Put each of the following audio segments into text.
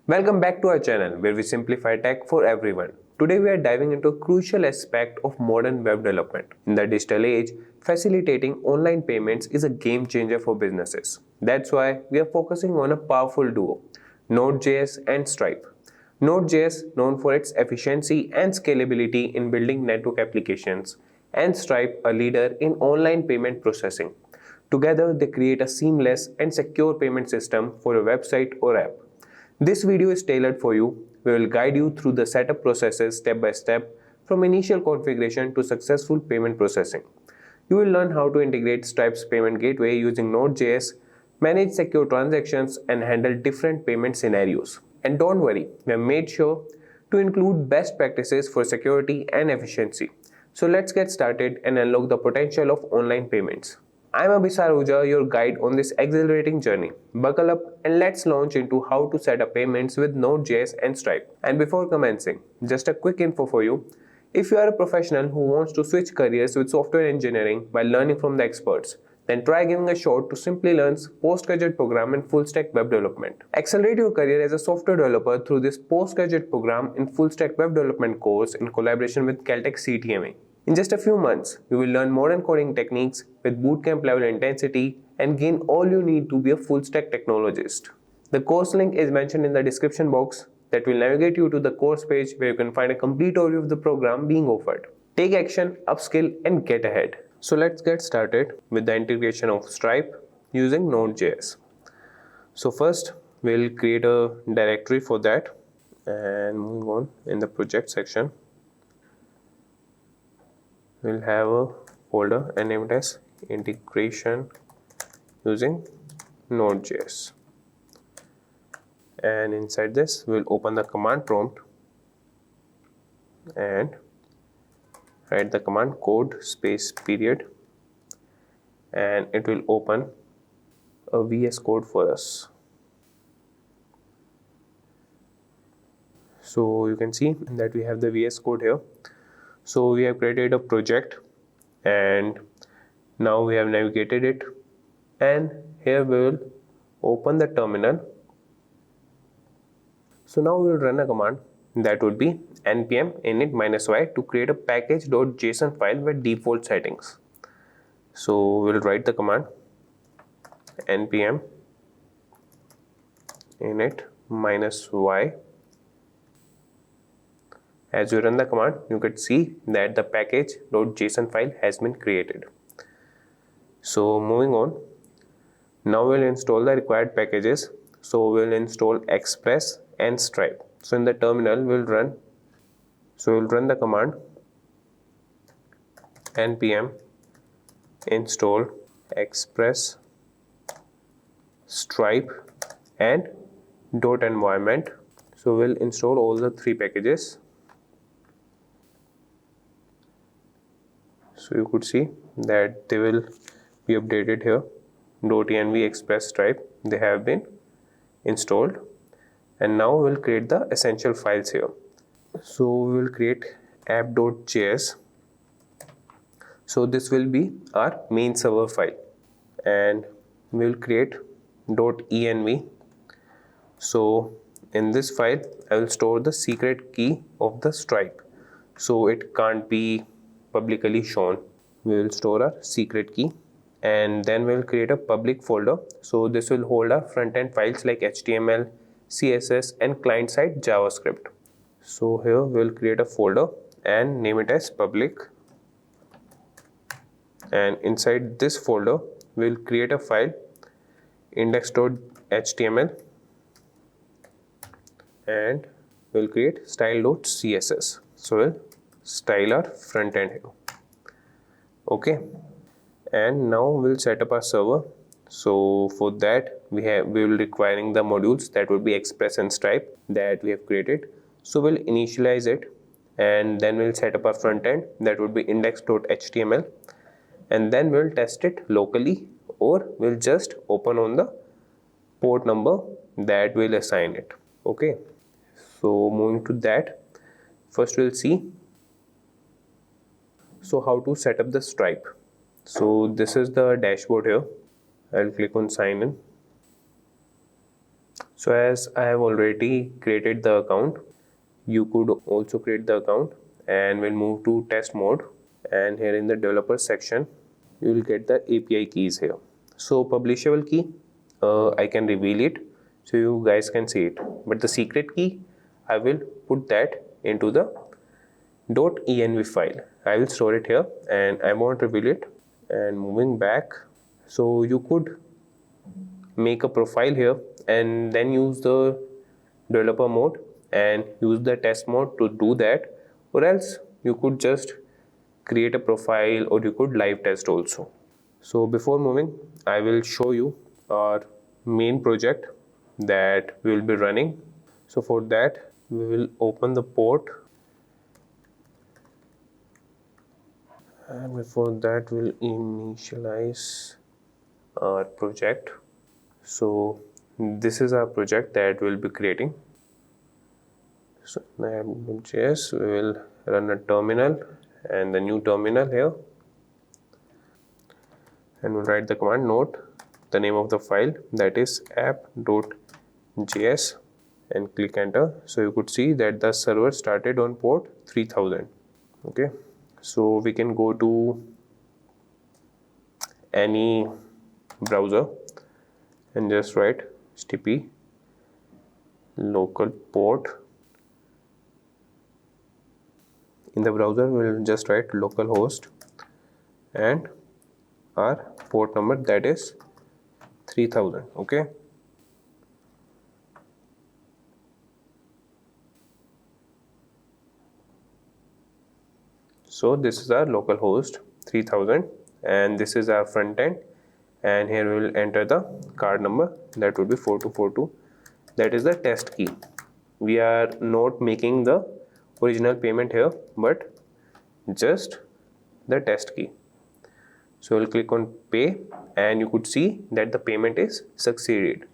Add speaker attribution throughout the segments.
Speaker 1: Welcome back to our channel where we simplify tech for everyone. Today we are diving into a crucial aspect of modern web development. In the digital age, facilitating online payments is a game changer for businesses. That's why we are focusing on a powerful duo, Node.js and Stripe. Node.js, known for its efficiency and scalability in building network applications, and Stripe, a leader in online payment processing. Together, they create a seamless and secure payment system for a website or app. This video is tailored for you. We will guide you through the setup processes step by step from initial configuration to successful payment processing. You will learn how to integrate Stripe's payment gateway using Node.js, manage secure transactions, and handle different payment scenarios. And don't worry, we have made sure to include best practices for security and efficiency. So let's get started and unlock the potential of online payments. I'm Abhisar Ahuja, your guide on this exhilarating journey. Buckle up and let's launch into how to set up payments with Node.js and Stripe. And before commencing, just a quick info for you. If you are a professional who wants to switch careers with software engineering while learning from the experts, then try giving a shot to Simplilearn's postgraduate program in full stack web development. Accelerate your career as a software developer through this postgraduate program in full stack web development course in collaboration with Caltech CTMA. In just a few months, you will learn modern coding techniques with bootcamp level intensity and gain all you need to be a full stack technologist. The course link is mentioned in the description box that will navigate you to the course page where you can find a complete overview of the program being offered. Take action, upskill, and get ahead. So let's get started with the integration of Stripe using Node.js. So first, we'll create a directory for that and move on in the project section. We'll have a folder and name it as integration using Node.js. And inside this, we'll open the command prompt and write the command code space period, and it will open a VS Code for us. So you can see that we have the VS Code here. So we have created a project and now we have navigated it, and here we will open the terminal. So now we will run a command that would be npm init-y to create a package.json file with default settings. So we'll write the command npm init-y. As you run the command, you could see that the package.json file has been created. So moving on, now we'll install the required packages. So we'll install Express and Stripe. So in the terminal, we'll run the command npm install Express, Stripe, and .environment. So we'll install all the three packages. So you could see that they will be updated here. .env, Express, Stripe, they have been installed. And now we'll create the essential files here. So we will create app.js. So this will be our main server file. And we will create .env. So in this file, I will store the secret key of the Stripe. So it can't be publicly shown. We will store our secret key and then we'll create a public folder. So this will hold our front-end files like HTML, CSS, and client-side JavaScript. So here we'll create a folder and name it as public. And inside this folder, we'll create a file index.html and we'll create style.css. So we'll style our front end here. Okay, and now we'll set up our server. So for that we will requiring the modules that would be Express and Stripe that we have created. So we'll initialize it and then we'll set up our front end that would be index.html, and then we'll test it locally or we'll just open on the port number that we'll assign it. Okay, so moving to that, first we'll see how to set up the Stripe. So this is the dashboard here. I'll click on sign in So as I have already created the account, you could also create the account, and we'll move to test mode. And here in the developer section, you will get the API keys here. So publishable key, I can reveal it so you guys can see it, but the secret key, I will put that into the .env file. I will store it here and I won't reveal it. And moving back, so you could make a profile here and then use the developer mode and use the test mode to do that, or else you could just create a profile, or you could live test also. So before moving, I will show you our main project that we will be running. So for that, we will open the port, and before that we'll initialize our project. So this is our project that we'll be creating. So app.js, we will run a terminal and the new terminal here, and we'll write the command note the name of the file, that is app.js, and click enter. So you could see that the server started on port 3000. Okay, so we can go to any browser and just write stp local port. In the browser, we'll just write localhost and our port number, that is 3000. Okay, so this is our localhost 3000, and this is our front end, and here we will enter the card number, that would be 4242. That is the test key. We are not making the original payment here, but just the test key. So we'll click on pay, and you could see that the payment is succeeded.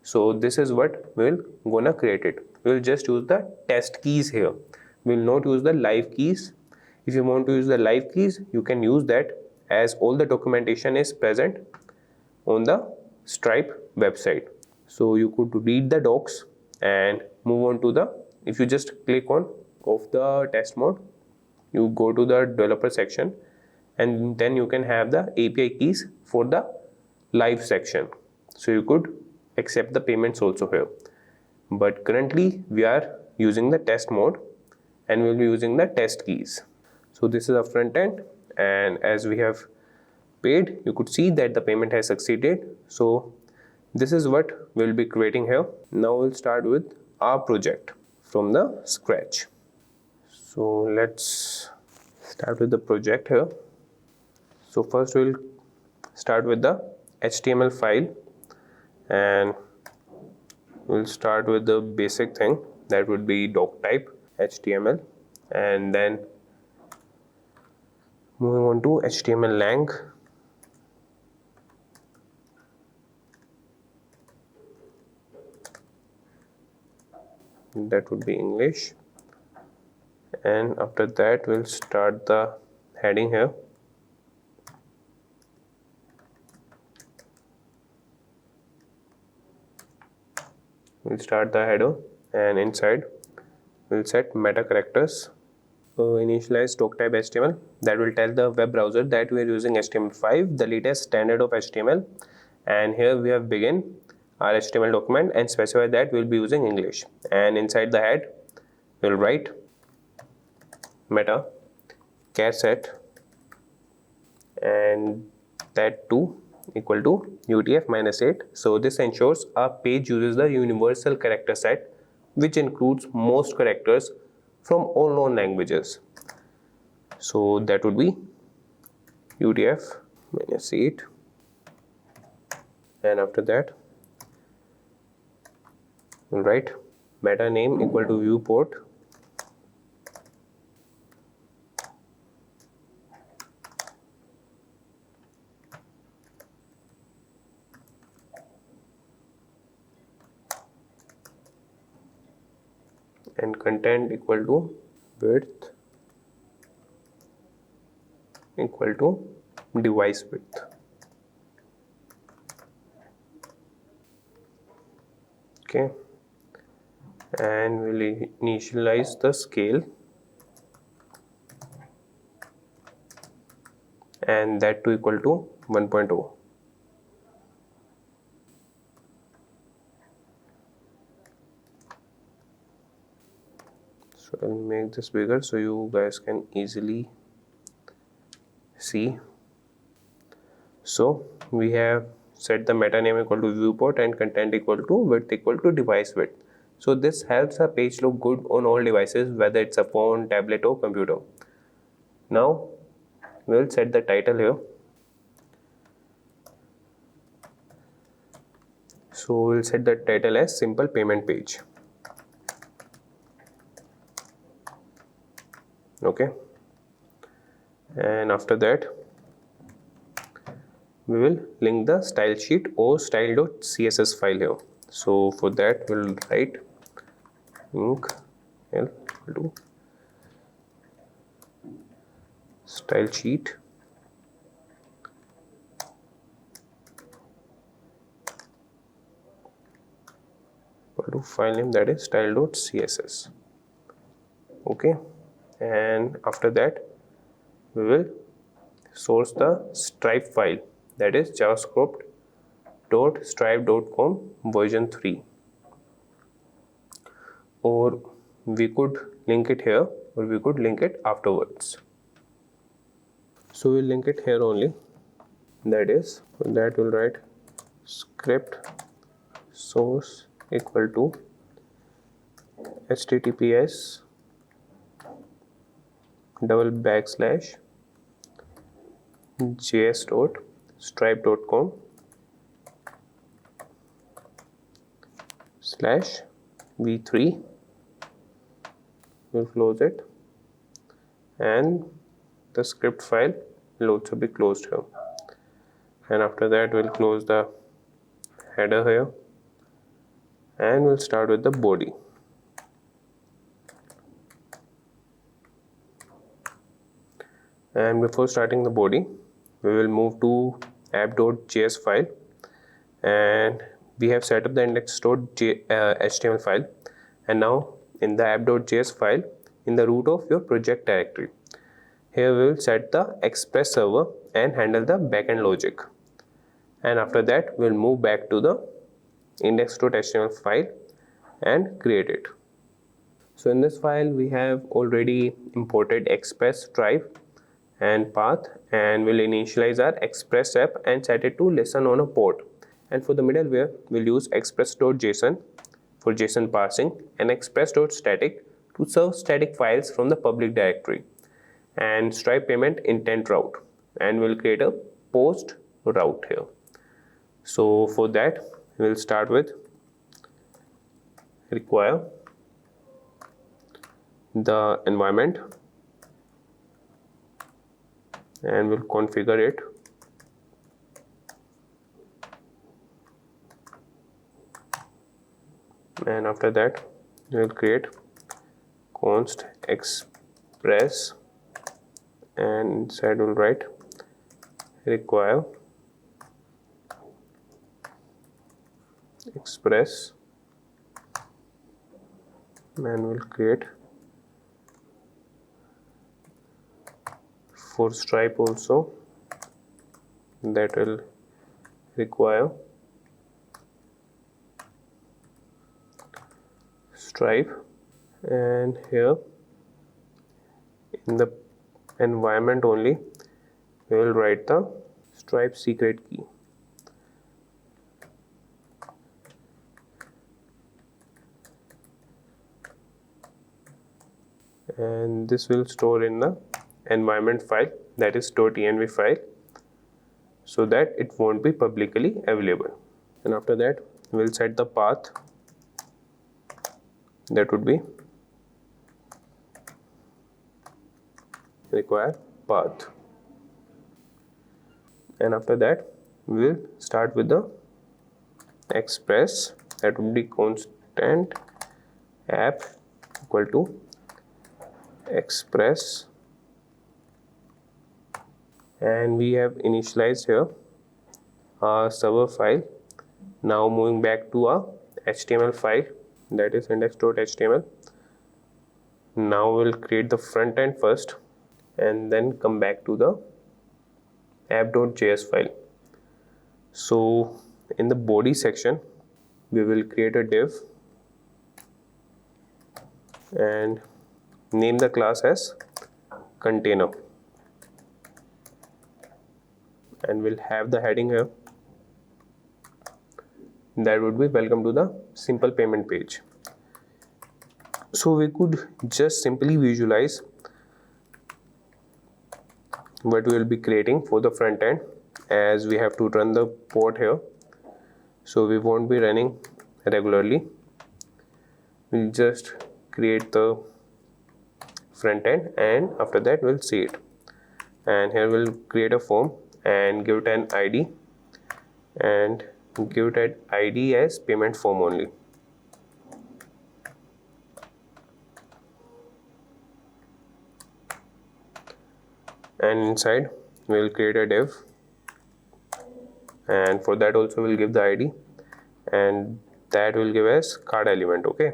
Speaker 1: So this is what we'll gonna create it. We'll just use the test keys here. We'll not use the live keys. If you want to use the live keys, you can use that, as all the documentation is present on the Stripe website. So you could read the docs and move on to the, if you just click on off the test mode, you go to the developer section, and then you can have the API keys for the live section. So you could accept the payments also here. But currently we are using the test mode, and we'll be using the test keys. So this is our front end, and as we have paid, you could see that the payment has succeeded. So this is what we'll be creating here. Now we'll start with our project from the scratch. So let's start with the project here. So first we'll start with the HTML file, and we'll start with the basic thing, that would be doc type HTML, and then moving on to HTML lang, that would be English, and after that we'll start the heading here. We'll start the header, and inside we'll set meta characters. Initialize doc type HTML, that will tell the web browser that we are using HTML5, the latest standard of HTML, and here we have begin our HTML document and specify that we'll be using English. And inside the head we'll write meta char set, and that too equal to UTF-8. So this ensures our page uses the universal character set, which includes most characters from all known languages. So that would be UTF-8, and after that we'll write meta name equal to viewport, and content equal to width equal to device width. Okay, and we'll initialize the scale, and that to equal to 1.0. So I'll make this bigger so you guys can easily see. So we have set the meta name equal to viewport and content equal to width equal to device width. So this helps our page look good on all devices, whether it's a phone, tablet or computer. Now we'll set the title here. So we'll set the title as simple payment page. Okay, and after that we will link the style sheet or style.css file here. So for that we'll write link l equal to style sheet equal to file name, that is style.css. Okay, and after that we will source the Stripe file, that is javascript.stripe.com version 3, or we could link it here or we could link it afterwards. So we'll link it here only, that is, for that we'll write script source equal to https /js.stripe.com /v3. We'll close it, and the script file will also be closed here. And after that we'll close the header here, and we'll start with the body. And before starting the body, we will move to app.js file, and we have set up the index.html file. And now in the app.js file, in the root of your project directory, here we will set the express server and handle the backend logic. And after that we'll move back to the index.html file and create it. So in this file we have already imported express, stripe and path, and we'll initialize our express app and set it to listen on a port. And for the middleware we'll use express.json for JSON parsing and express.static to serve static files from the public directory, and Stripe payment intent route, and we'll create a post route here. So for that we'll start with require the environment, and we'll configure it. And after that we'll create const express, and inside we'll write require express, and we'll create for Stripe also, that will require Stripe, and here in the environment only we will write the Stripe secret key. And this will store in the environment file, that is .env file, so that it won't be publicly available. And after that we'll set the path, that would be require path. And after that we'll start with the express, that would be constant app equal to express, and we have initialized here our server file. Now moving back to our HTML file, that is index.html. Now we'll create the front end first and then come back to the app.js file. So in the body section, we will create a div and name the class as container, and we'll have the heading here that would be welcome to the simple payment page. So we could just simply visualize what we will be creating for the front end, as we have to run the port here, so we won't be running regularly. We'll just create the front end and after that we'll see it. And here we'll create a form and give it an ID and give it an ID as payment form only. And inside we'll create a div, and for that also we'll give the ID, and that will give as card element. Okay,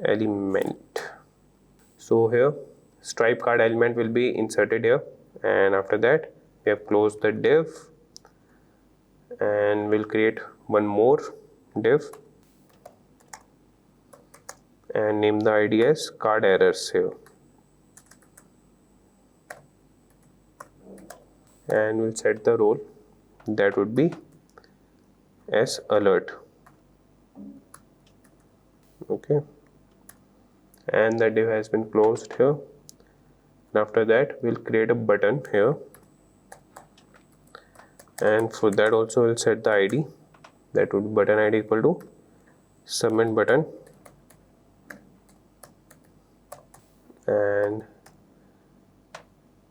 Speaker 1: element. So here Stripe card element will be inserted here, and after that we have closed the div and we'll create one more div and name the ID as card errors here, and we'll set the role that would be as alert. Okay, and the div has been closed here. And after that we'll create a button here, and for that also we'll set the ID, that would be button ID equal to submit button, and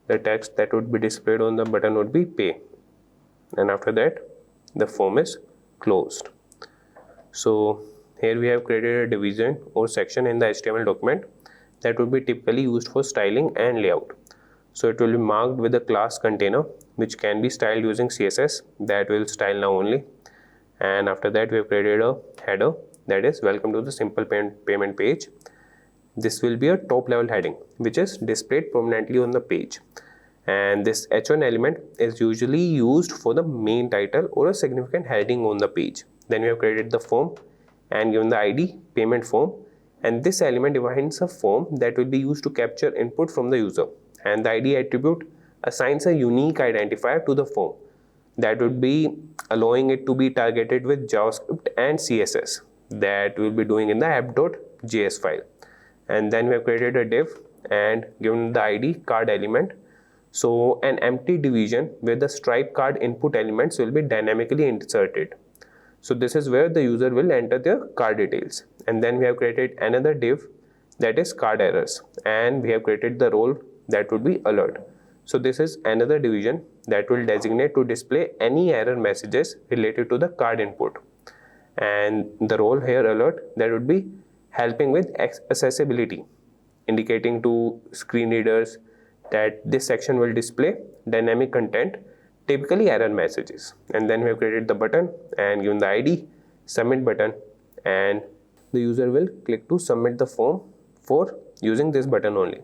Speaker 1: the text that would be displayed on the button would be pay, and after that the form is closed. So here we have created a division or section in the HTML document that would be typically used for styling and layout. So it will be marked with the class container, which can be styled using CSS, that will style now only. And after that we have created a header that is welcome to the simple payment page. This will be a top level heading which is displayed prominently on the page, and this H1 element is usually used for the main title or a significant heading on the page. Then we have created the form and given the ID payment form, and this element defines a form that will be used to capture input from the user, and the ID attribute assigns a unique identifier to the form that would be allowing it to be targeted with JavaScript and CSS that we'll be doing in the app.js file. And then we have created a div and given the ID card element, so an empty division where the Stripe card input elements will be dynamically inserted. So this is where the user will enter their card details. And then we have created another div that is card errors, and we have created the role that would be alert. So this is another division that will designate to display any error messages related to the card input, and the role here alert that would be helping with accessibility, indicating to screen readers that this section will display dynamic content, typically error messages. And then we have created the button and given the ID submit button, and the user will click to submit the form for using this button only.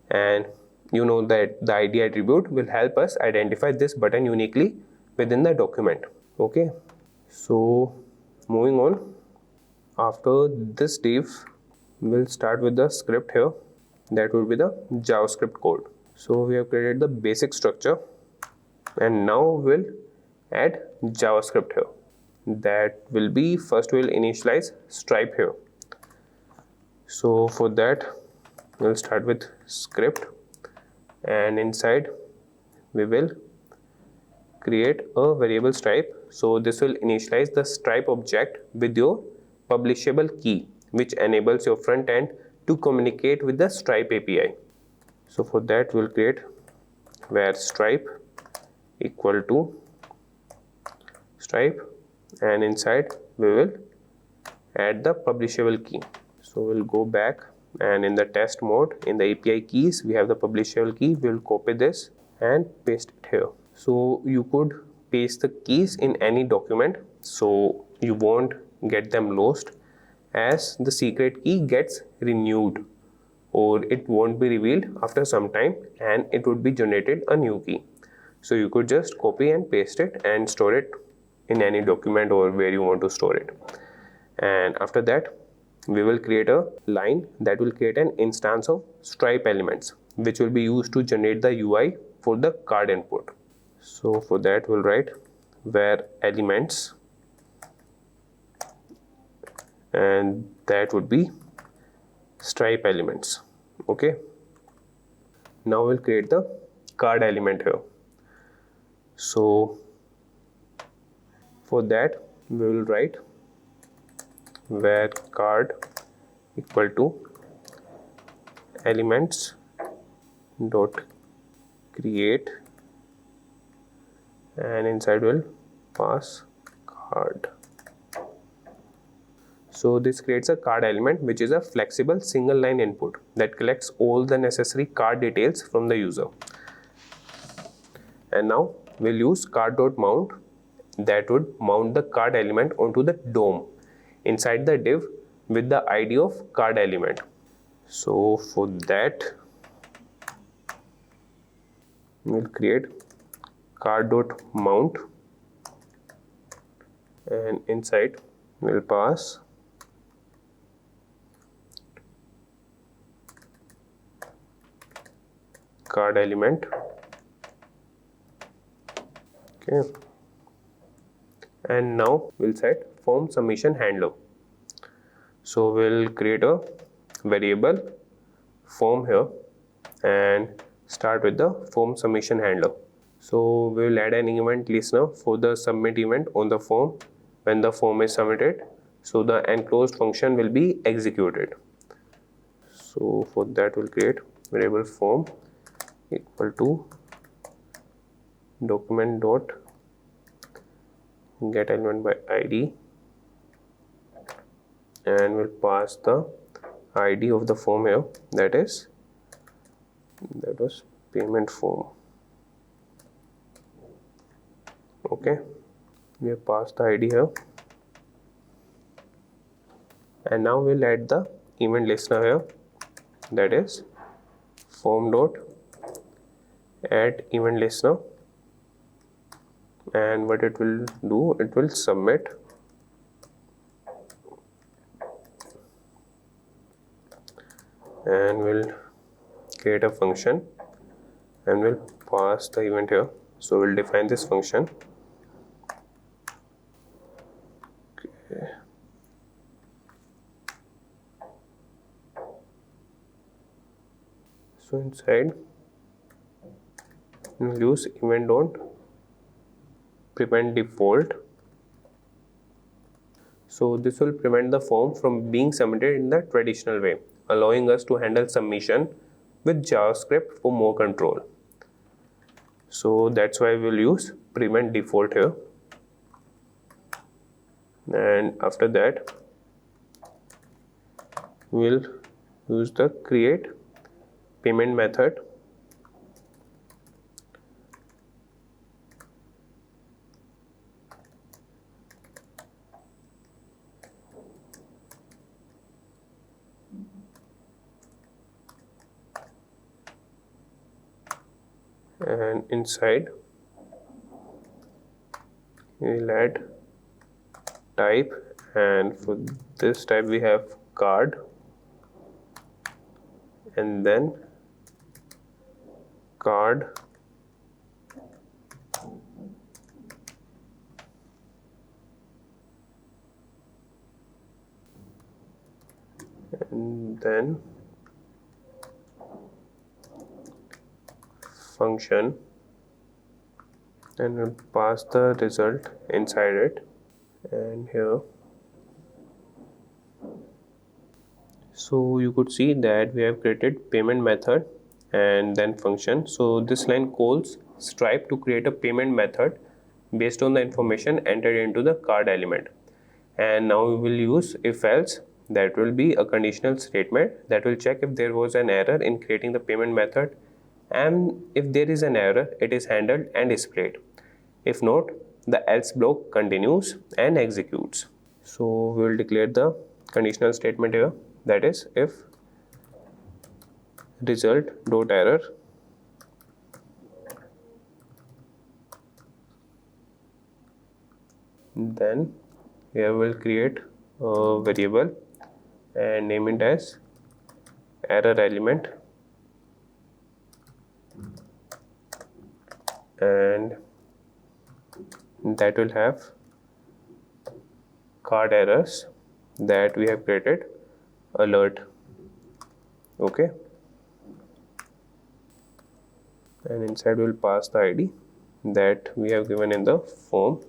Speaker 1: And you know that the ID attribute will help us identify this button uniquely within the document. Okay, so moving on, after this div we'll start with the script here, that would be the JavaScript code. So we have created the basic structure, and now we'll add JavaScript here. That will be first we'll initialize Stripe here. So for that we'll start with script, and inside we will create a variable Stripe. So this will initialize the Stripe object with your publishable key, which enables your front end to communicate with the Stripe API. So for that we'll create where Stripe equal to Stripe, and inside we will add the publishable key. So we'll go back, and in the test mode in the API keys we have the publishable key. We'll copy this and paste it here. So you could paste the keys in any document so you won't get them lost, as the secret key gets renewed or it won't be revealed after some time and it would be generated a new key. So you could just copy and paste it and store it in any document or where you want to store it. And after that, we will create a line that will create an instance of Stripe elements, which will be used to generate the UI for the card input. So for that, we'll write where elements, and that would be Stripe elements. Okay. Now we'll create the card element here. So for that, we will write where card equal to elements dot create, and inside will pass card. So this creates a card element, which is a flexible single line input that collects all the necessary card details from the user. And now we'll use card.mount that would mount the card element onto the DOM inside the div with the ID of card element. So for that, we'll create card.mount, and inside we'll pass card element. Okay. And now we'll set form submission handler. So we'll create a variable form here and start with the form submission handler. So we'll add an event listener for the submit event on the form when the form is submitted. So the enclosed function will be executed. So for that, we'll create variable form equal to document dot get element by ID, and we'll pass the ID of the form here, that was payment form. Okay, we have passed the ID here, and now we'll add the event listener here, that is form dot add event listener. And what it will do, it will submit and we'll create a function and we'll pass the event here. So we'll define this function. Okay. So inside we'll use event dot prevent default. So this will prevent the form from being submitted in the traditional way, allowing us to handle submission with JavaScript for more control. So that's why we'll use prevent default here. And after that, we'll use the create payment method. And inside we'll add type, and for this type we have card, and then card and then function, and we'll pass the result inside it. And here, so you could see that we have created payment method and then function. So this line calls Stripe to create a payment method based on the information entered into the card element. And now we will use if else. That will be a conditional statement that will check if there was an error in creating the payment method, and if there is an error, it is handled and displayed. If not, the else block continues and executes. So we will declare the conditional statement here, that is if result dot error then here we'll create a variable and name it as error element, and that will have card errors that we have created alert. Okay, and inside we'll pass the ID that we have given in the form,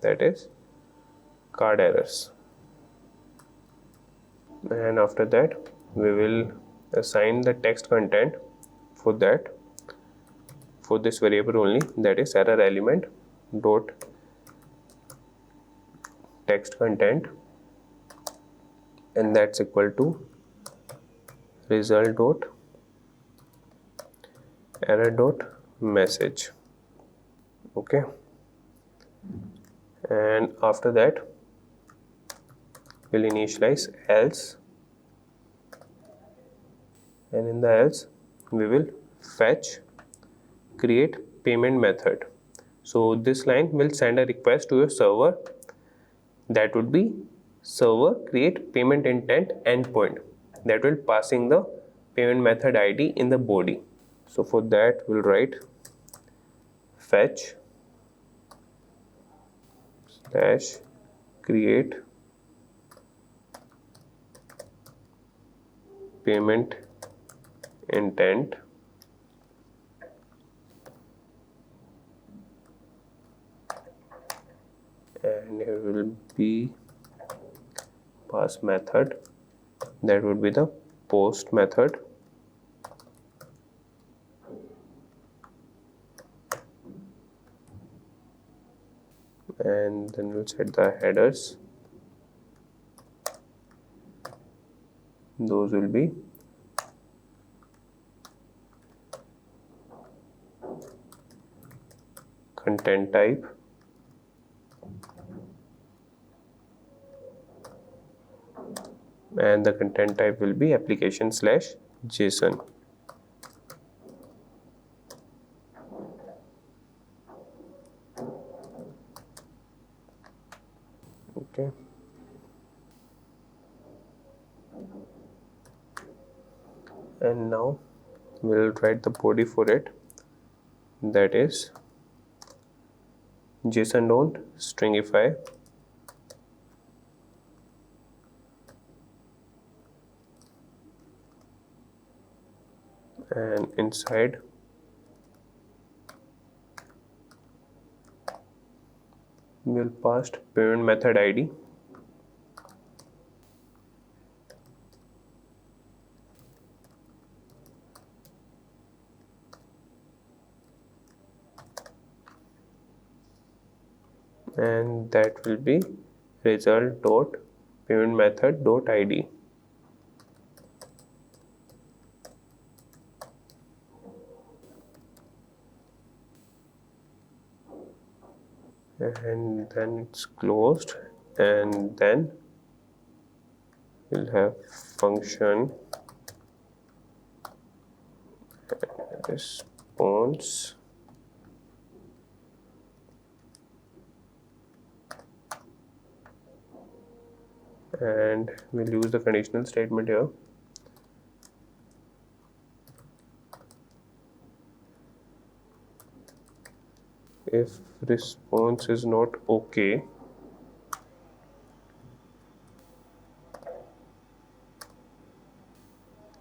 Speaker 1: that is card errors. And after that we will assign the text content for that, for this variable only, that is error element dot text content, and that's equal to result dot error dot message. Okay, and after that we'll initialize else, and in the else we will fetch create payment method. So this line will send a request to your server, that would be server create payment intent endpoint, that will passing the payment method ID in the body. So for that we'll write fetch slash create payment intent and here will be pass method, that would be the post method, and then we'll set the headers, those will be content type, and the content type will be application slash JSON. Okay, and now we'll write the body for it, that is JSON dot stringify and inside we'll pass payment method ID, and that will be result dot payment method dot ID. And then it's closed, and then we'll have function response and we'll use the conditional statement here. If response is not okay,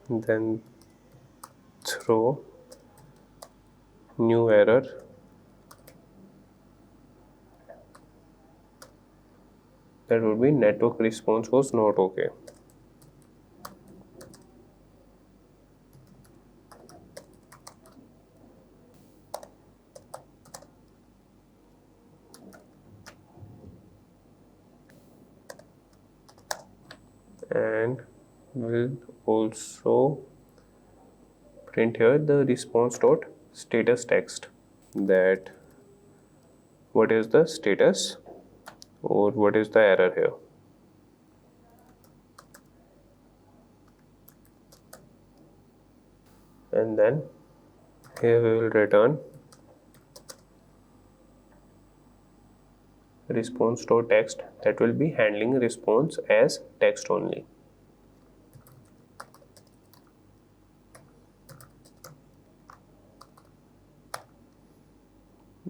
Speaker 1: then throw new error, that would be network response was not okay. And we'll also print here the response dot status text, that what is the status or what is the error here. And then here we will return response.text, that will be handling response as text only.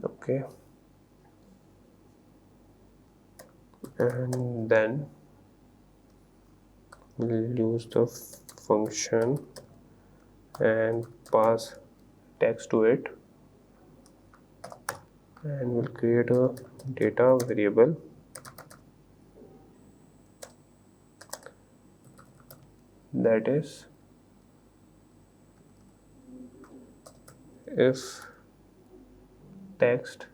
Speaker 1: Okay, and then we'll use the function and pass text to it, and we'll create a data variable that is if text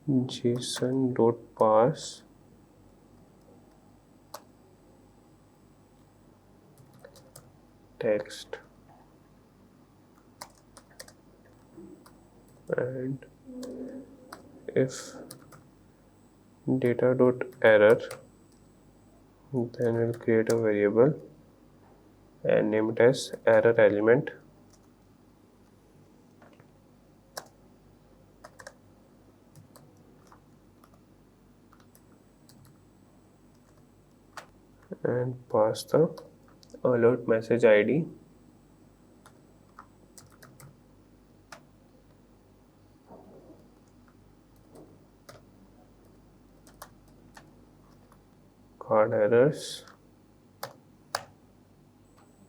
Speaker 1: json.parse text and if data.error, then we'll create a variable and name it as error element, and pass the alert message ID card errors,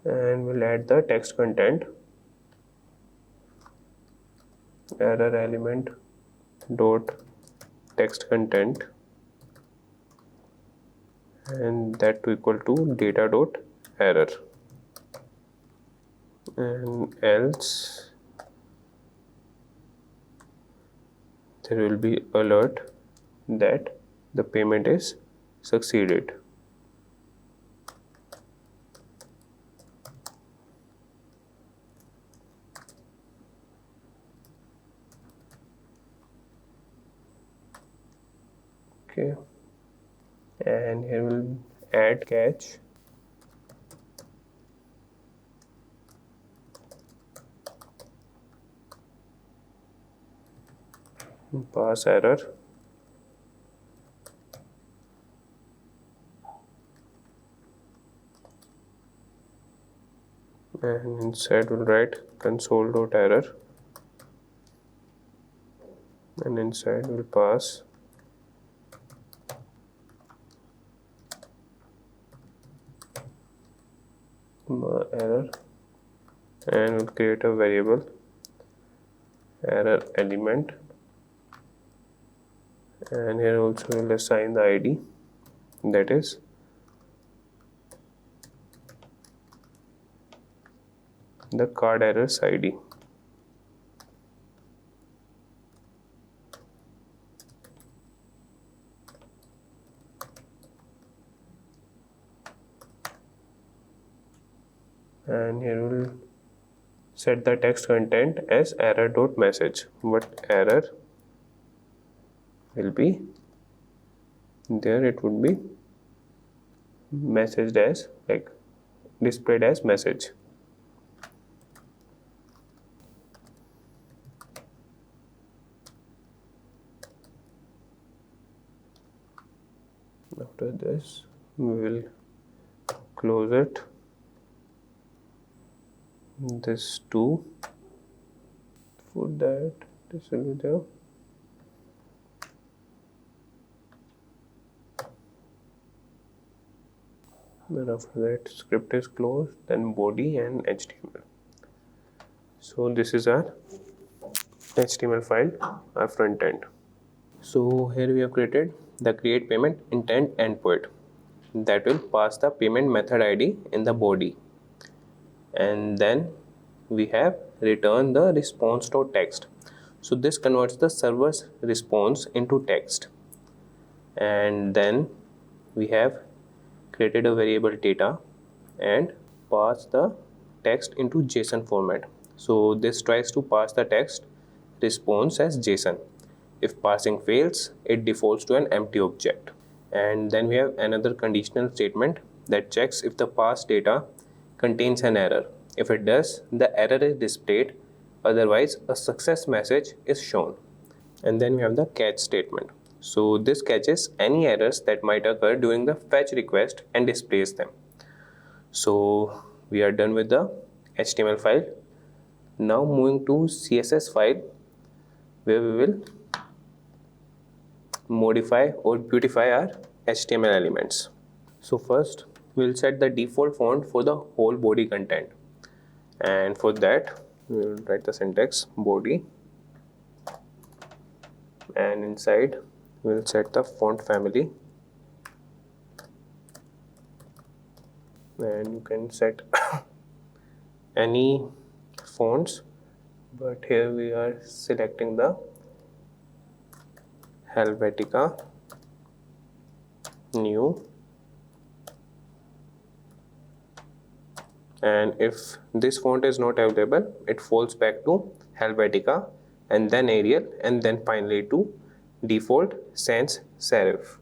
Speaker 1: and we'll add the text content error element dot text content, and that to equal to data dot error, and else there will be alert that the payment is succeeded. Okay, and here we'll add catch pass error, and inside we'll write console.error, and inside we'll pass error, and we'll create a variable error element, and here also we'll assign the ID, that is the card errors ID. And here we'll set the text content as error.message, but error will be there, it would be messaged as like displayed as message. After this we will close it, this too, for that this will be there. Then after that script is closed, then body and HTML. So this is our HTML file, our front end. So here we have created the create payment intent endpoint that will pass the payment method ID in the body, and then we have returned the response.text. So this converts the server's response into text, and then we have created a variable data and pass the text into JSON format. So this tries to pass the text response as JSON. If parsing fails, it defaults to an empty object. And then we have another conditional statement that checks if the parsed data contains an error. If it does, the error is displayed, otherwise a success message is shown. And then we have the catch statement. So this catches any errors that might occur during the fetch request and displays them. So we are done with the HTML file. Now moving to CSS file, where we will modify or beautify our HTML elements. So first we'll set the default font for the whole body content, and for that we'll write the syntax body, and inside we'll set the font family, and you can set any fonts, but here we are selecting the Helvetica new, and if this font is not available, it falls back to Helvetica and then Arial and then finally to default sans serif.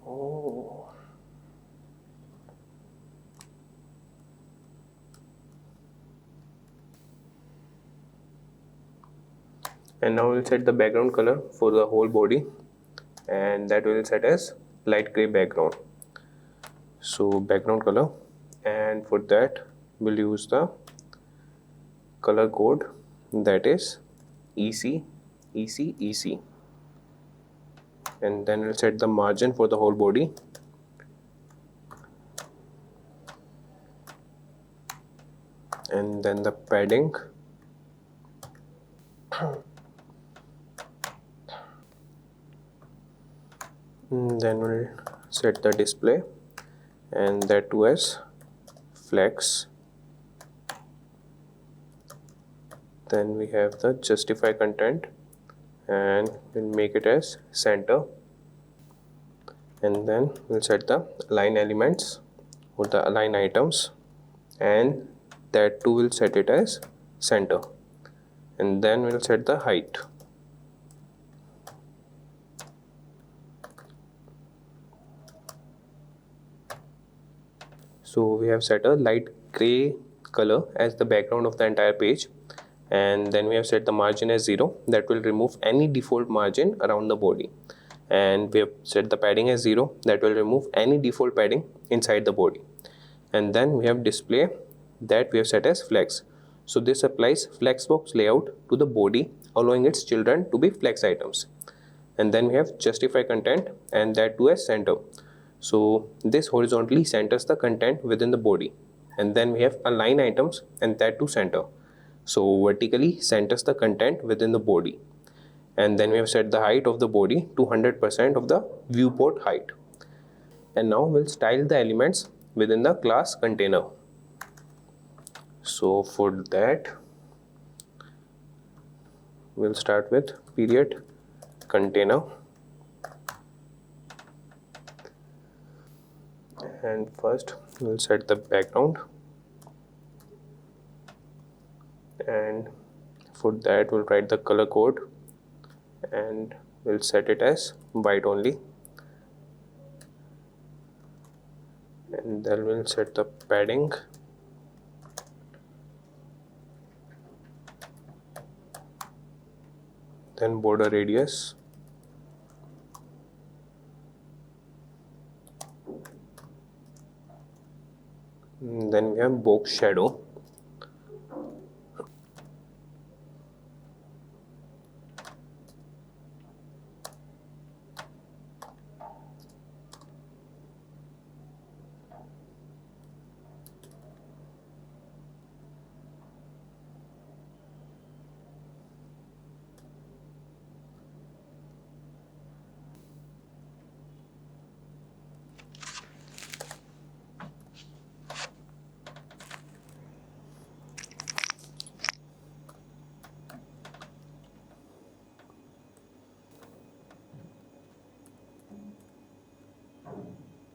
Speaker 1: Oh. And now we'll set the background color for the whole body, and that will set as light gray background. So background color, and for that we'll use the color code that is EC, and then we'll set the margin for the whole body, and then the padding, then we'll set the display, and that too as flex. Then we have the justify content, and we'll make it as center, and then we'll set the align elements or the align items, and that too will set it as center, and then we'll set the height. So we have set a light gray color as the background of the entire page, and then we have set the margin as 0, that will remove any default margin around the body, and we have set the padding as 0, that will remove any default padding inside the body, and then we have display that we have set as flex. So this applies flexbox layout to the body, allowing its children to be flex items. And then we have justify content, and that too as center. So this horizontally centers the content within the body, and then we have align items, and that to center. So vertically centers the content within the body, and then we have set the height of the body to 100% of the viewport height. And now we'll style the elements within the class container. So for that we'll start with period container, and first we'll set the background, and for that we'll write the color code, and we'll set it as white only, and then we'll set the padding, then border radius, then we have box shadow,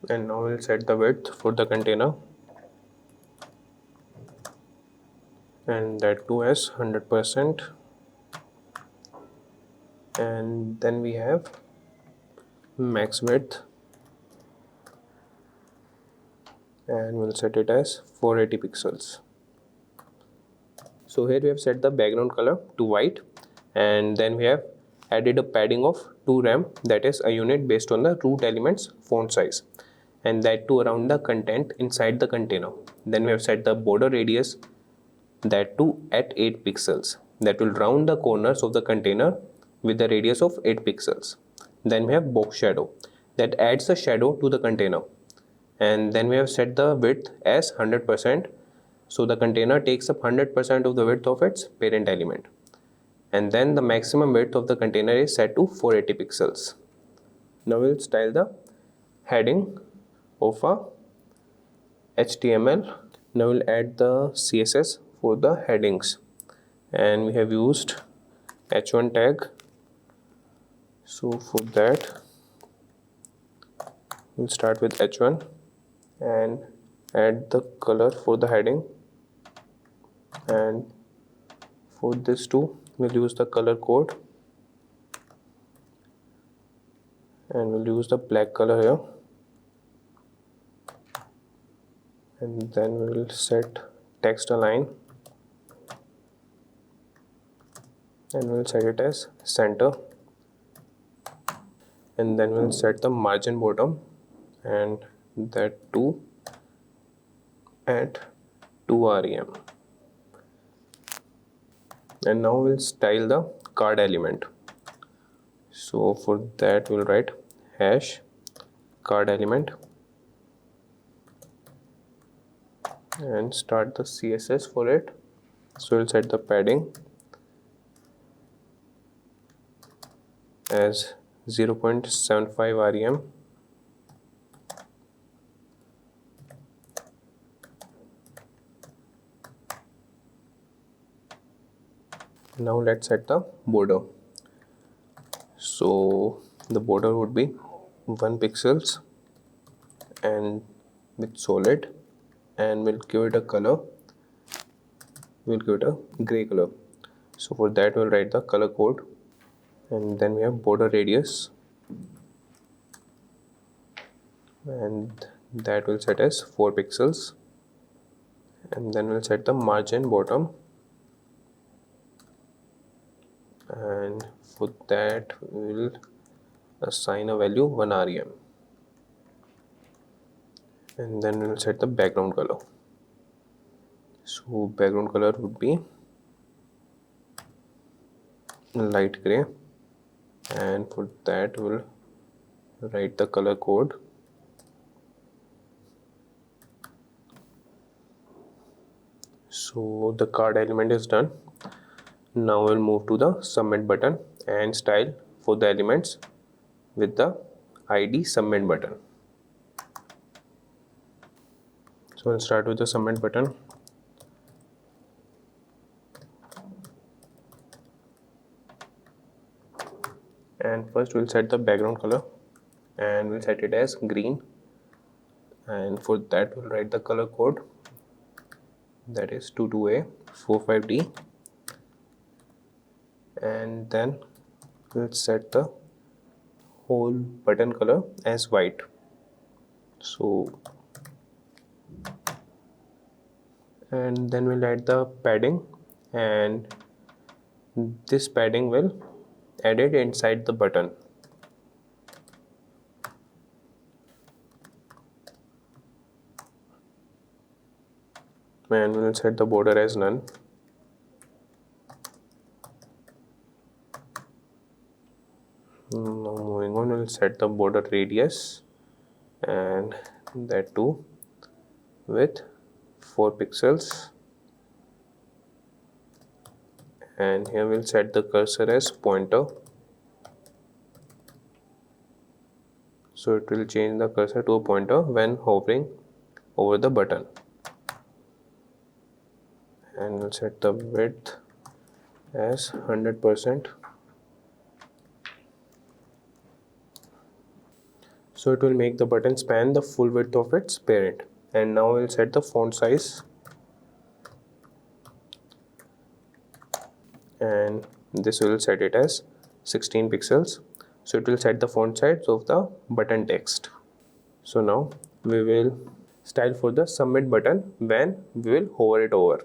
Speaker 1: And now we'll set the width for the container, and that too as 100%. And then we have max width, and we'll set it as 480 pixels. So here we have set the background color to white, and then we have added a padding of 2 rem, that is a unit based on the root element's font size, and that too around the content inside the container. Then we have set the border radius, that too at 8 pixels, that will round the corners of the container with the radius of 8 pixels. Then we have box shadow, that adds a shadow to the container, and then we have set the width as 100%, so the container takes up 100% of the width of its parent element. And then the maximum width of the container is set to 480 pixels. Now we'll style the heading of a HTML. Now we'll add the CSS for the headings, and we have used h1 tag. So for that we'll start with h1 and add the color for the heading, and for this too we'll use the color code, and we'll use the black color here, and then we'll set text align, and we'll set it as center, and then we'll set the margin bottom, and that too at 2 rem. And now we'll style the card element. So for that we'll write hash card element and start the CSS for it. So we'll set the padding as 0.75 rem, now let's set the border. So the border would be 1 pixels and with solid, and we'll give it a color, we'll give it a gray color. So for that we'll write the color code, and then we have border radius, and that will set as 4 pixels, and then we'll set the margin bottom, and for that we'll assign a value 1 rem, and then we'll set the background color. So background color would be light gray, and for that we'll write the color code, so the card element is done. Now we'll move to the submit button and style for the elements with the ID submit button. So we'll start with the submit button. And first we'll set the background color, and we'll set it as green, and for that we'll write the color code, that is 22A45D, and then we'll set the whole button color as white. So and then we'll add the padding, and this padding will add it inside the button. And we'll set the border as none. Now moving on, we'll set the border radius, and that too with 4 pixels, and here we'll set the cursor as pointer, so it will change the cursor to a pointer when hovering over the button. And we'll set the width as 100%. So it will make the button span the full width of its parent. And now we'll set the font size, and this will set it as 16 pixels. So it will set the font size of the button text. So now we will style for the submit button when we will hover it over.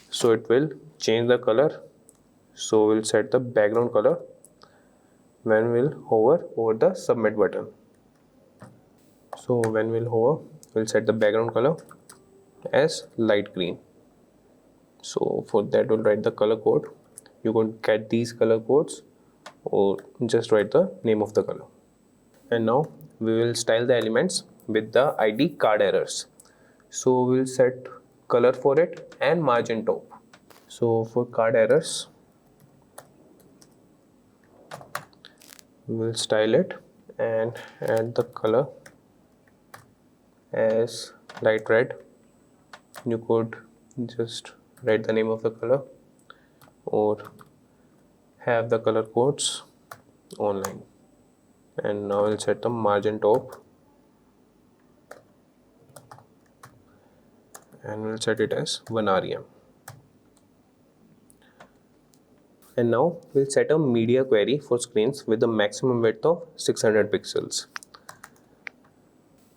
Speaker 1: So it will change the color. So we'll set the background color when we'll hover over the submit button. So when we'll hover, we'll set the background color as light green. So for that we'll write the color code. You can get these color codes or just write the name of the color. And now we will style the elements with the ID card errors. So we'll set color for it and margin top. So for card errors, we'll style it and add the color as light red. You could just write the name of the color or have the color codes online. And now I'll set the margin top and we'll set it as 1 rem. And now we'll set a media query for screens with a maximum width of 600 pixels.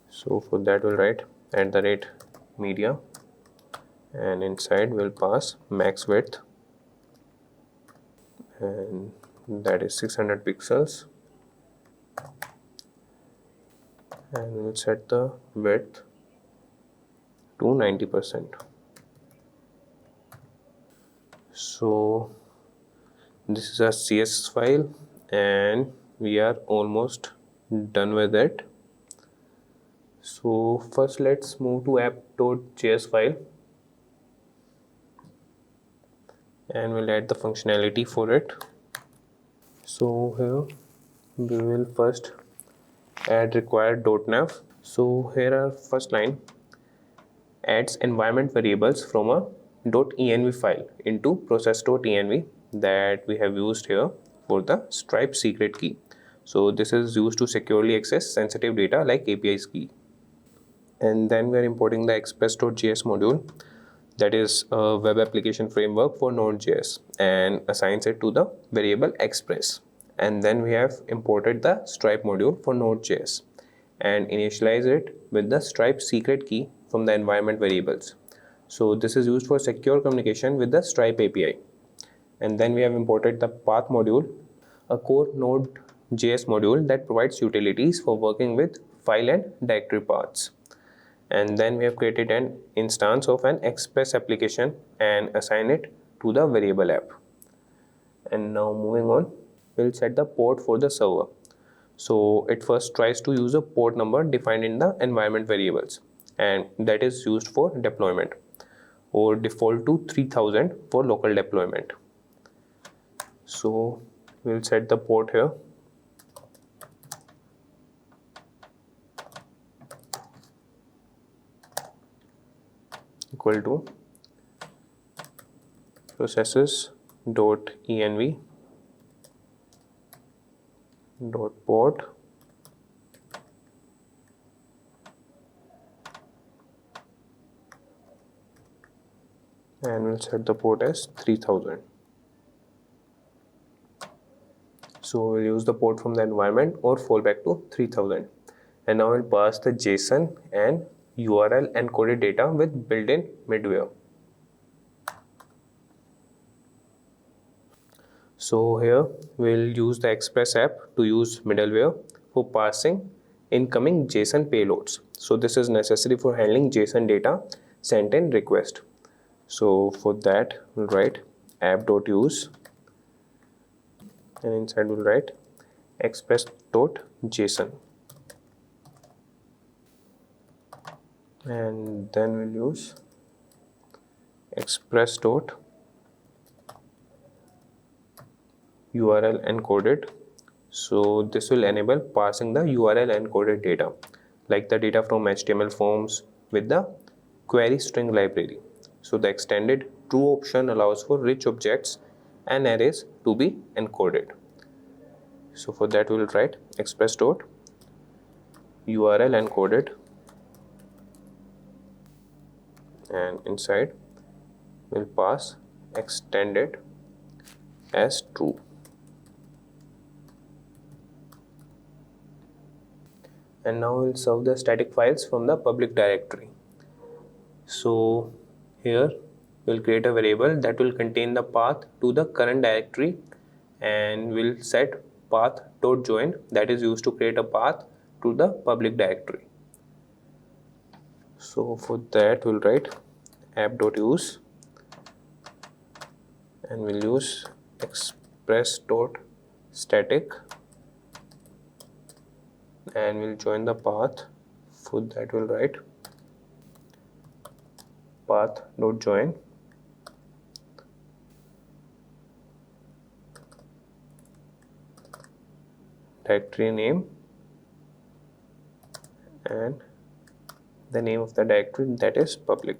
Speaker 1: So for that we'll write @media, and inside we'll pass max width, and that is 600 pixels, and we'll set the width to 90%. So this is a CSS file and we are almost done with it. So first let's move to app.js file and we'll add the functionality for it. So here we will first add required .nav. So here our first line adds environment variables from a .env file into process.env that we have used here for the Stripe secret key. So this is used to securely access sensitive data like API's key. And then we are importing the express.js module, that is a web application framework for Node.js, and assigns it to the variable express. And then we have imported the Stripe module for Node.js and initialize it with the Stripe secret key from the environment variables. So this is used for secure communication with the Stripe API. And then we have imported the path module, a core Node.js module that provides utilities for working with file and directory paths. And then we have created an instance of an express application and assign it to the variable app. And now moving on, we'll set the port for the server. So it first tries to use a port number defined in the environment variables, and that is used for deployment, or default to 3000 for local deployment. So we'll set the port here equal to processes.env .port and we'll set the port as 3000. So we'll use the port from the environment or fall back to 3000. And now we'll pass the JSON and URL encoded data with built-in middleware. So here we'll use the Express app to use middleware for parsing incoming JSON payloads. So this is necessary for handling JSON data sent in request. So for that we'll write app.use and inside we'll write express.json, and then we'll use express.url encoded. So this will enable parsing the URL encoded data like the data from HTML forms with the query string library. So the extended true option allows for rich objects and arrays to be encoded. So for that we will write express.url URL encoded, and inside we'll pass extended as true. And now we'll serve the static files from the public directory. So here we'll create a variable that will contain the path to the current directory, and we'll set path.join that is used to create a path to the public directory. So for that we'll write app.use, and we'll use express.static, and we'll join the path. For that we'll write path.join, directory name, and the name of the directory, that is public.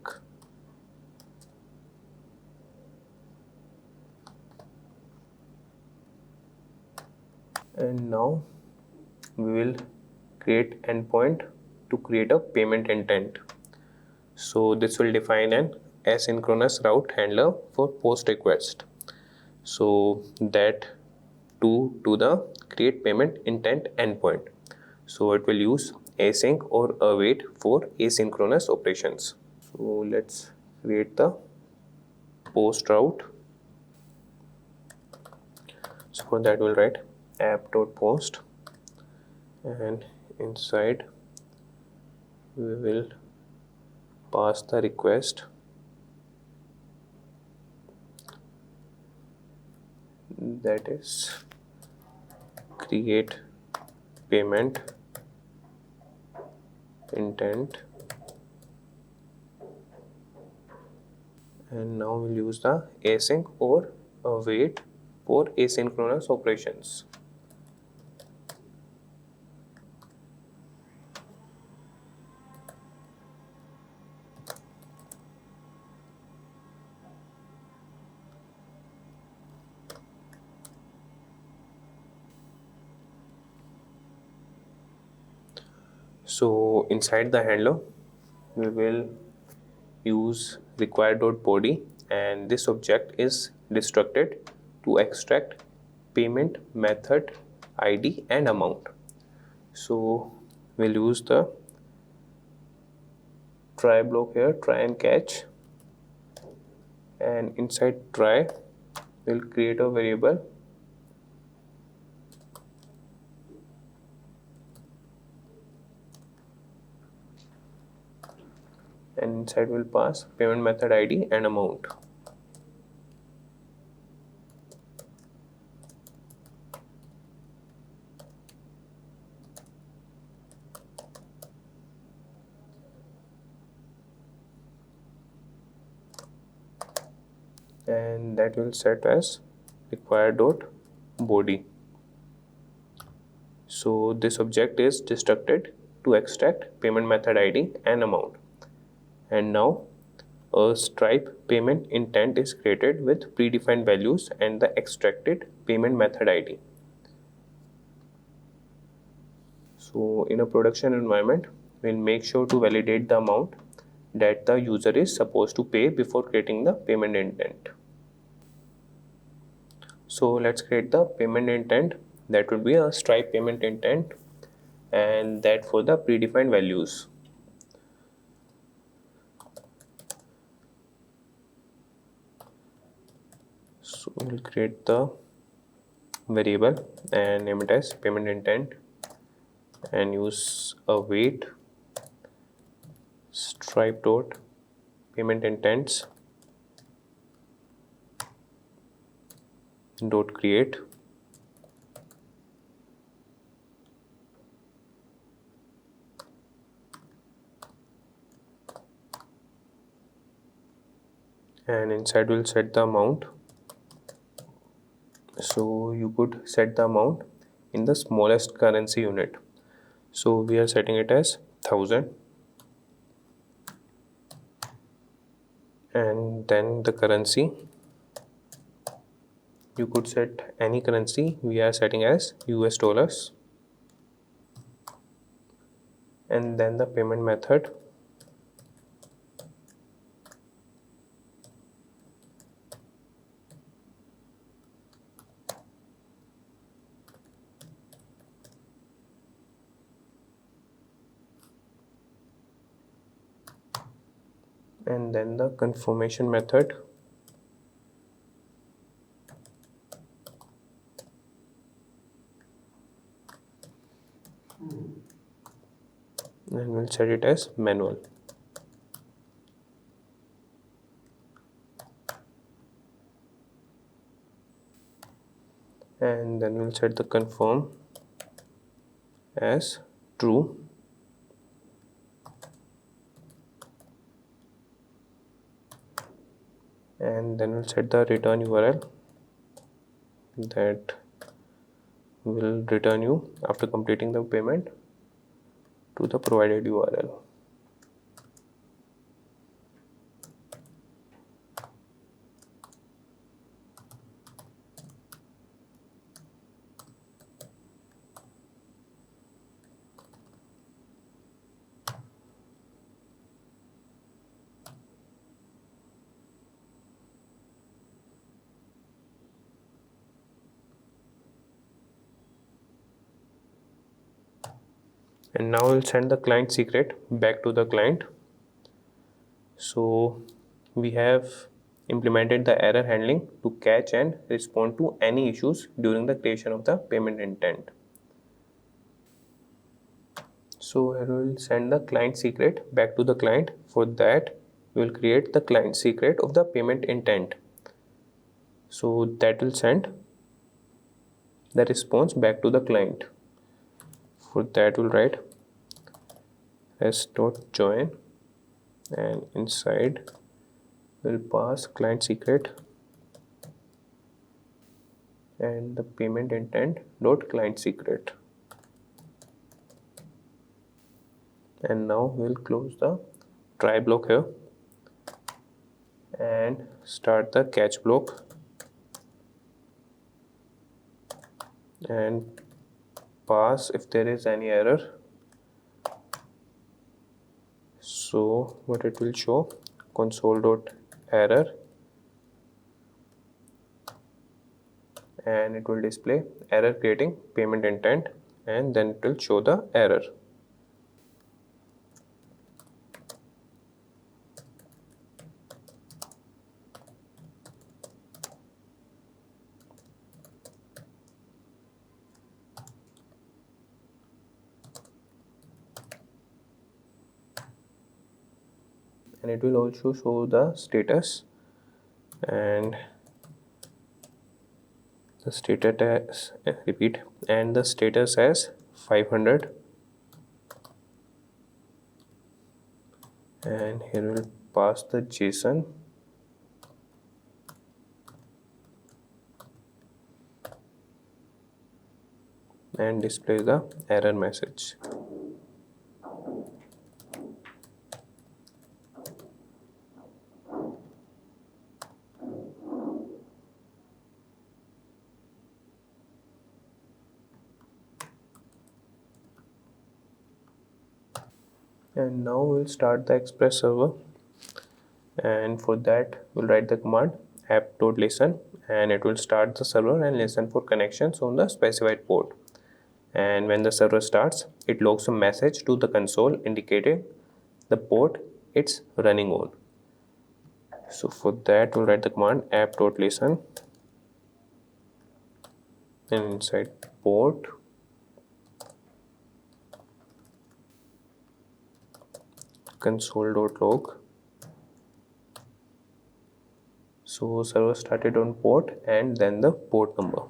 Speaker 1: And now we will create endpoint to create a payment intent. So this will define an asynchronous route handler for post request. So that to the create payment intent endpoint. So it will use async or await for asynchronous operations. So let's create the post route. So for that we'll write app.post, and inside we will pass the request, that is create payment intent, and now we'll use the async or await for asynchronous operations. So inside the handler we will use require.body, and this object is destructed to extract payment method ID and amount. So we'll use the try block here, try and catch, and inside try we'll create a variable and inside we'll pass payment method ID and amount. And that will set as require.body. So this object is destructed to extract payment method ID and amount. And now a stripe payment intent is created with predefined values and the extracted payment method ID. So in a production environment, we'll make sure to validate the amount that the user is supposed to pay before creating the payment intent. So let's create the payment intent. That would be a stripe payment intent, and that for the predefined values. So we'll create the variable and name it as payment intent, and use await stripe dot payment intents dot create, and inside we'll set the amount. So you could set the amount in the smallest currency unit. So we are setting it as 1000, and then the currency, you could set any currency. We are setting as US dollars, and then the payment method, and then the confirmation method, and we'll set it as manual. And then we'll set the confirm as true, and then we'll set the return URL that will return you after completing the payment to the provided URL. And now we'll send the client secret back to the client. So we have implemented the error handling to catch and respond to any issues during the creation of the payment intent. So I will send the client secret back to the client. For that, we will create the client secret of the payment intent. So that will send the response back to the client. For that, we'll write s.join, and inside we'll pass client secret and the payment intent dot client secret. And now we'll close the try block here and start the catch block and pass if there is any error. So what it will show, console.error, and it will display error creating payment intent, and then it will show the error. And it will also show the status, and the status repeat, and the status as 500, and here we'll pass the JSON and display the error message. And now we'll start the Express server, and for that we'll write the command app.listen, and it will start the server and listen for connections on the specified port. And when the server starts, it logs a message to the console indicating the port it's running on. So for that we'll write the command app.listen, and inside port console.log. So server started on port and then the port number.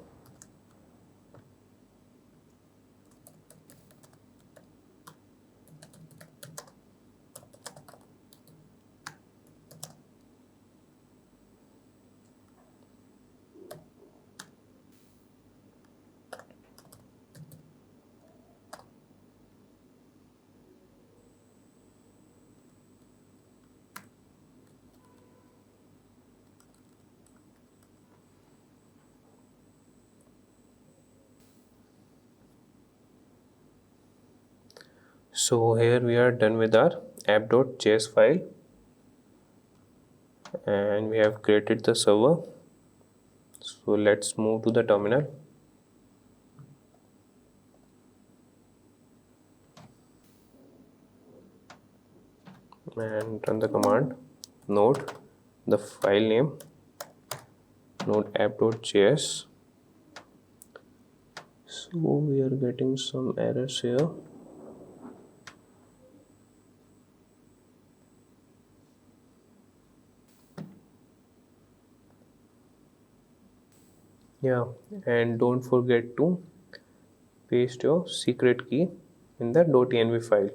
Speaker 1: So here we are done with our app.js file, and we have created the server. So let's move to the terminal. And run the command node, the file name node app.js. So we are getting some errors here. Yeah, and don't forget to paste your secret key in the .env file.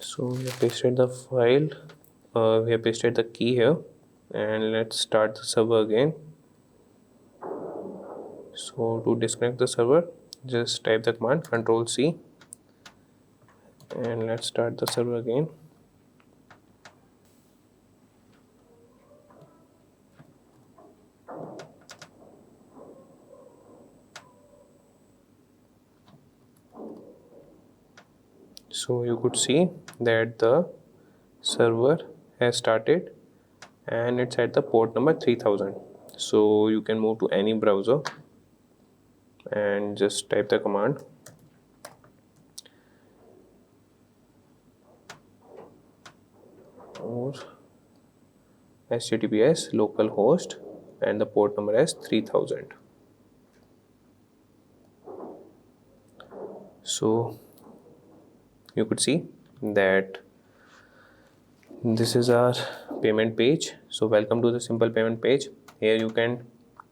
Speaker 1: So we have pasted the file, we have pasted the key here, and let's start the server again. So to disconnect the server, just type the command Ctrl+C, and let's start the server again. So you could see that the server has started and it's at the port number 3000. So you can move to any browser and just type the command or https localhost and the port number as 3000. So you could see that this is our payment page. So welcome to the simple payment page. Here you can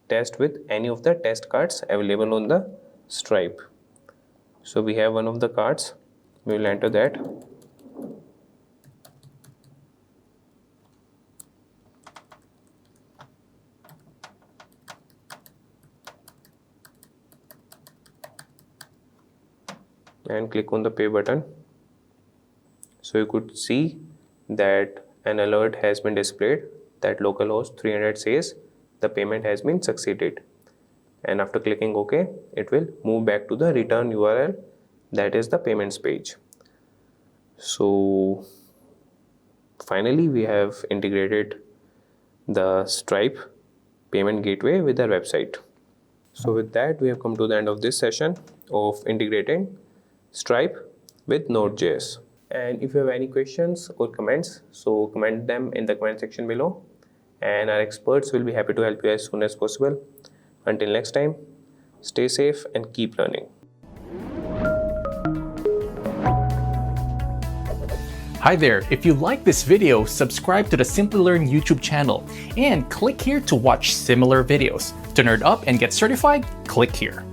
Speaker 1: test with any of the test cards available on the Stripe. So we have one of the cards, we will enter that. And click on the pay button. So you could see that an alert has been displayed that localhost 300 says the payment has been succeeded. And after clicking OK, it will move back to the return URL, that is the payments page. So finally we have integrated the Stripe payment gateway with our website. So with that, we have come to the end of this session of integrating Stripe with Node.js. And if you have any questions or comments, so comment them in the comment section below, and our experts will be happy to help you as soon as possible. Until next time, stay safe and keep learning.
Speaker 2: Hi there, if you like this video, subscribe to the Simplilearn YouTube channel and click here to watch similar videos. To nerd up and get certified, click here.